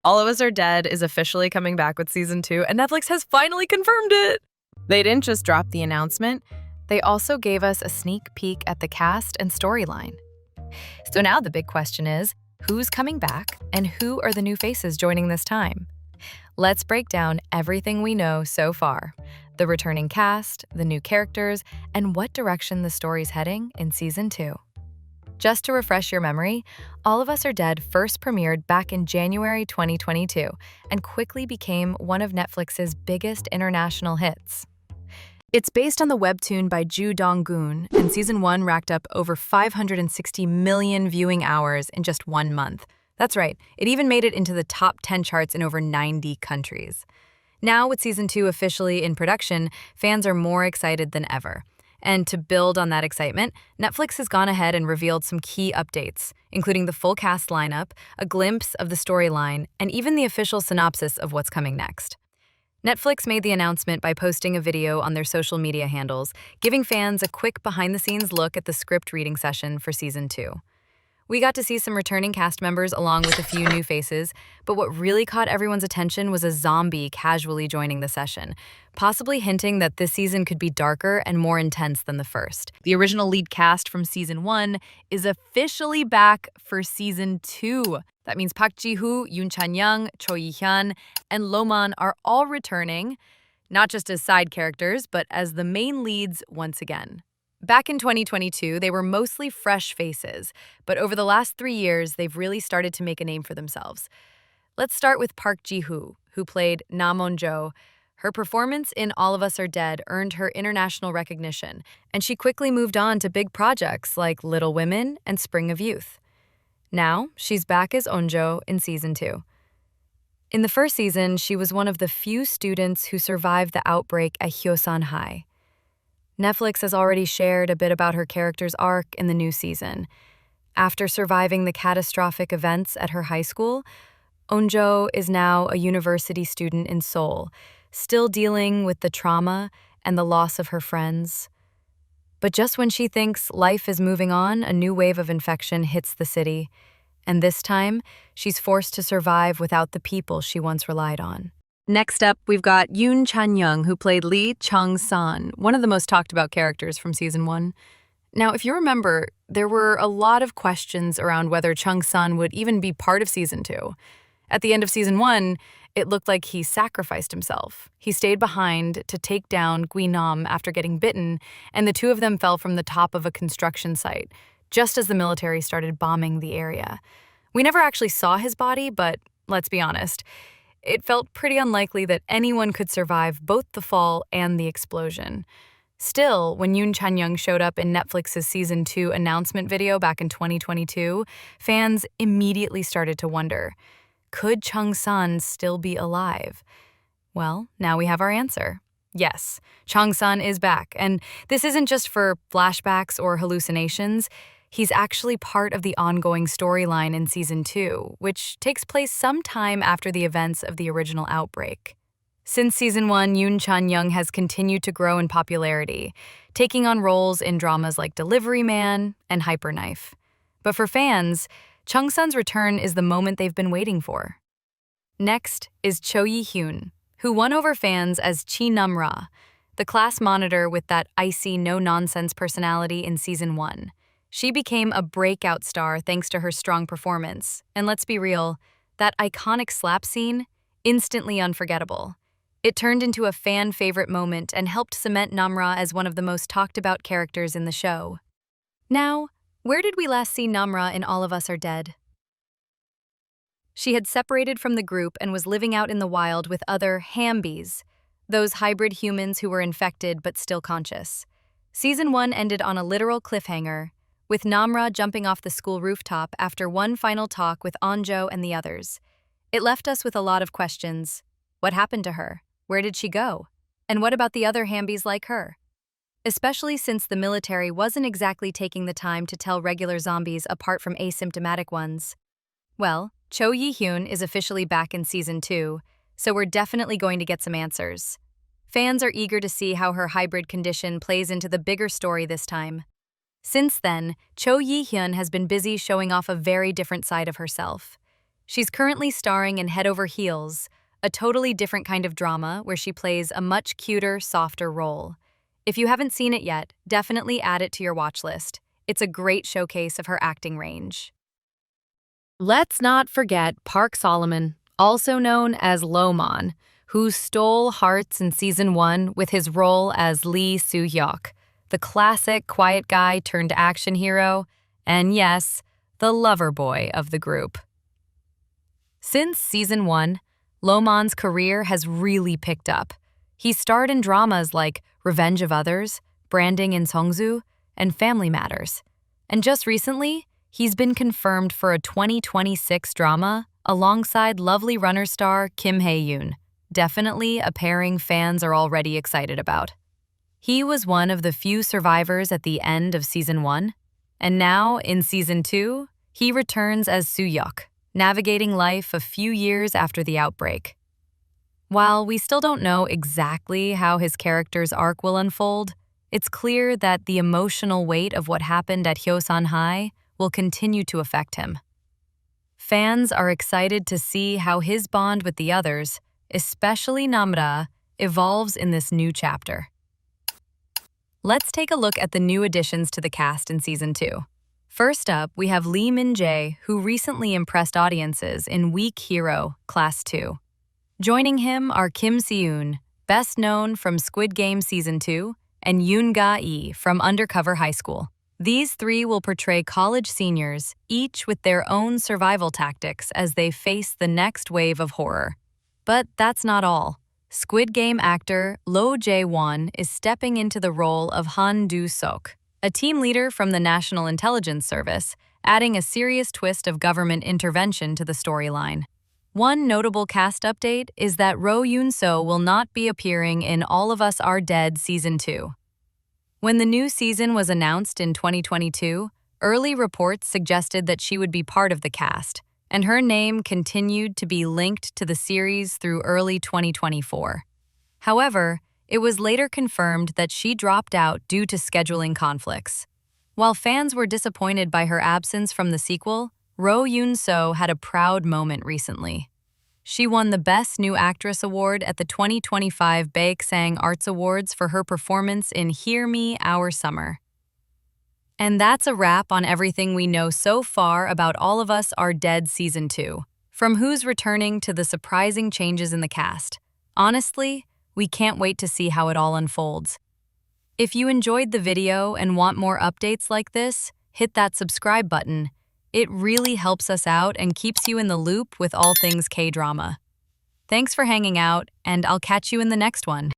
All of Us Are Dead is officially coming back with season 2, and Netflix has finally confirmed it. They didn't just drop the announcement, they also gave us a sneak peek at the cast and storyline. So now the big question is, who's coming back and who are the new faces joining this time? Let's break down everything we know so far, the returning cast, the new characters, and what direction the story's heading in season 2. Just to refresh your memory, All of Us Are Dead first premiered back in January 2022 and quickly became one of Netflix's biggest international hits. It's based on the webtoon by Ju Dong-gun, and season 1 racked up over 560 million viewing hours in just 1 month. That's right, it even made it into the top 10 charts in over 90 countries. Now, with season 2 officially in production, fans are more excited than ever. And to build on that excitement, Netflix has gone ahead and revealed some key updates, including the full cast lineup, a glimpse of the storyline, and even the official synopsis of what's coming next. Netflix made the announcement by posting a video on their social media handles, giving fans a quick behind-the-scenes look at the script reading session for season 2. We got to see some returning cast members along with a few new faces, but what really caught everyone's attention was a zombie casually joining the session, possibly hinting that this season could be darker and more intense than the first. The original lead cast from season 1 is officially back for season 2. That means Park Ji-hoo, Yoon Chan-young, Cho Yi-hyun, and Loman are all returning, not just as side characters, but as the main leads once again. Back in 2022, they were mostly fresh faces, but over the last 3 years, they've really started to make a name for themselves. Let's start with Park Ji-hoo, who played Namon-jo. Her performance in All of Us Are Dead earned her international recognition, and she quickly moved on to big projects like Little Women and Spring of Youth. Now, she's back as Onjo in season 2. In the first season, she was one of the few students who survived the outbreak at Hyosan High. Netflix has already shared a bit about her character's arc in the new season. After surviving the catastrophic events at her high school, Onjo is now a university student in Seoul, still dealing with the trauma and the loss of her friends. But just when she thinks life is moving on, a new wave of infection hits the city, and this time, she's forced to survive without the people she once relied on. Next up, we've got Yoon Chan-young, who played Lee Chung-san, one of the most talked about characters from season 1. Now, if you remember, there were a lot of questions around whether Chung-san would even be part of season 2. At the end of season 1, it looked like he sacrificed himself. He stayed behind to take down Gui-nam after getting bitten, and the two of them fell from the top of a construction site, just as the military started bombing the area. We never actually saw his body, but let's be honest, it felt pretty unlikely that anyone could survive both the fall and the explosion. Still, when Yoon Chan-young showed up in Netflix's season 2 announcement video back in 2022, fans immediately started to wonder, could Chung-san still be alive? Well, now we have our answer. Yes, Chung-san is back, and this isn't just for flashbacks or hallucinations. He's actually part of the ongoing storyline in season 2, which takes place sometime after the events of the original outbreak. Since season 1, Yoon Chan-young has continued to grow in popularity, taking on roles in dramas like Delivery Man and Hyper Knife. But for fans, Chung-san's return is the moment they've been waiting for. Next is Cho Yi-hyun, who won over fans as Chi Namra, the class monitor with that icy, no-nonsense personality in season 1. She became a breakout star thanks to her strong performance, and let's be real, that iconic slap scene, instantly unforgettable. It turned into a fan-favorite moment and helped cement Namra as one of the most talked-about characters in the show. Now, where did we last see Namra in All of Us Are Dead? She had separated from the group and was living out in the wild with other Hambies, those hybrid humans who were infected but still conscious. Season 1 ended on a literal cliffhanger, with Namra jumping off the school rooftop after one final talk with Onjo and the others. It left us with a lot of questions. What happened to her? Where did she go? And what about the other Hambies like her? Especially since the military wasn't exactly taking the time to tell regular zombies apart from asymptomatic ones. Well, Cho Yi-hyun is officially back in season 2, so we're definitely going to get some answers. Fans are eager to see how her hybrid condition plays into the bigger story this time. Since then, Cho Yi-hyun has been busy showing off a very different side of herself. She's currently starring in Head Over Heels, a totally different kind of drama where she plays a much cuter, softer role. If you haven't seen it yet, definitely add it to your watch list. It's a great showcase of her acting range. Let's not forget Park Solomon, also known as Lomon, who stole hearts in Season 1 with his role as Lee Soo-hyuk, the classic quiet guy turned action hero, and yes, the lover boy of the group. Since Season 1, Lomon's career has really picked up. He starred in dramas like Revenge of Others, Branding in Seongsu, and Family Matters. And just recently, he's been confirmed for a 2026 drama alongside Lovely Runner star Kim Hae-yoon, definitely a pairing fans are already excited about. He was one of the few survivors at the end of Season 1, and now, in Season 2, he returns as Soo-hyuk, navigating life a few years after the outbreak. While we still don't know exactly how his character's arc will unfold, it's clear that the emotional weight of what happened at Hyosan High will continue to affect him. Fans are excited to see how his bond with the others, especially Namra, evolves in this new chapter. Let's take a look at the new additions to the cast in Season 2. First up, we have Lee Min-jae, who recently impressed audiences in Weak Hero Class 2. Joining him are Kim Se-yoon, best known from Squid Game Season 2, and Yoon Ga-e from Undercover High School. These three will portray college seniors, each with their own survival tactics as they face the next wave of horror. But that's not all. Squid Game actor Ro Jae-won is stepping into the role of Han Do-sok, a team leader from the National Intelligence Service, adding a serious twist of government intervention to the storyline. One notable cast update is that Ro Yoon-so will not be appearing in All of Us Are Dead Season 2. When the new season was announced in 2022, early reports suggested that she would be part of the cast, and her name continued to be linked to the series through early 2024. However, it was later confirmed that she dropped out due to scheduling conflicts. While fans were disappointed by her absence from the sequel, Ro Yoon-so had a proud moment recently. She won the Best New Actress award at the 2025 Baeksang Arts Awards for her performance in Hear Me, Our Summer. And that's a wrap on everything we know so far about All of Us Are Dead Season 2, from who's returning to the surprising changes in the cast. Honestly, we can't wait to see how it all unfolds. If you enjoyed the video and want more updates like this, hit that subscribe button. It really helps us out and keeps you in the loop with all things K-drama. Thanks for hanging out, and I'll catch you in the next one.